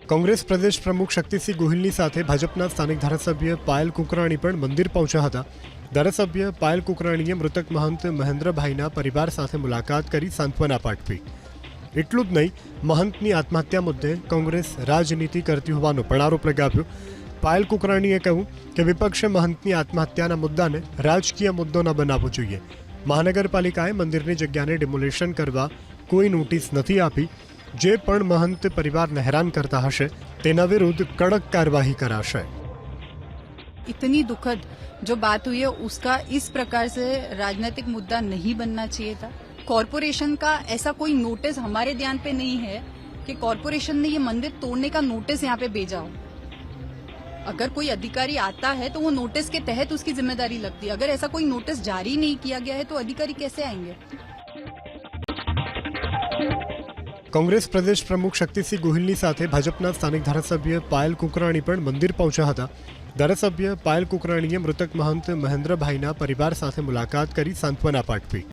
કોંગ્રેસ પ્રદેશ પ્રમુખ શક્તિસિંહ ગોહિલની સાથે ભાજપના સ્થાનિક ધારાસભ્ય પાયલ કુકરાણી પણ મંદિર પહોંચ્યા હતા। ધારાસભ્ય પાયલ કુકરાણીએ મૃતક મહંત મહેન્દ્રભાઈના પરિવાર સાથે મુલાકાત કરી સાંત્વના પાઠવી। એટલું જ નહીં, મહંતની આત્મહત્યા મુદ્દે કોંગ્રેસ રાજનીતિ કરતી હોવાનો પણ આરોપ લગાવ્યો। પાયલ કુકરાણીએ કહ્યું કે વિપક્ષે મહંતની આત્મહત્યાના મુદ્દાને રાજકીય મુદ્દો ન બનાવવો જોઈએ। મહાનગરપાલિકાએ મંદિરની જગ્યાને ડિમોલિશન કરવા કોઈ નોટિસ નથી આપી। જે પણ महंत परिवार ने हैरान करता हशे तेना विरुद्ध कड़क कार्यवाही कराशे। इतनी दुखद जो बात हुई है उसका इस प्रकार से राजनीतिक मुद्दा नहीं बनना चाहिए था। कॉरपोरेशन का ऐसा कोई नोटिस हमारे ध्यान पे नहीं है कि कॉरपोरेशन ने ये मंदिर तोड़ने का नोटिस यहाँ पे भेजा हो। अगर कोई अधिकारी आता है तो वो नोटिस के तहत उसकी जिम्मेदारी लगती है। अगर ऐसा कोई नोटिस जारी नहीं किया गया है तो अधिकारी कैसे आएंगे? કોંગ્રેસ પ્રદેશ પ્રમુખ શક્તિસિંહ ગોહિલની સાથે ભાજપના સ્થાનિક ધારાસભ્ય પાયલ કુકરાણી પણ મંદિર પહોંચ્યા હતા। ધારાસભ્ય પાયલ કુકરાણીએ મૃતક મહંત મહેન્દ્રભાઈના પરિવાર સાથે મુલાકાત કરી સાંત્વના પાઠવી।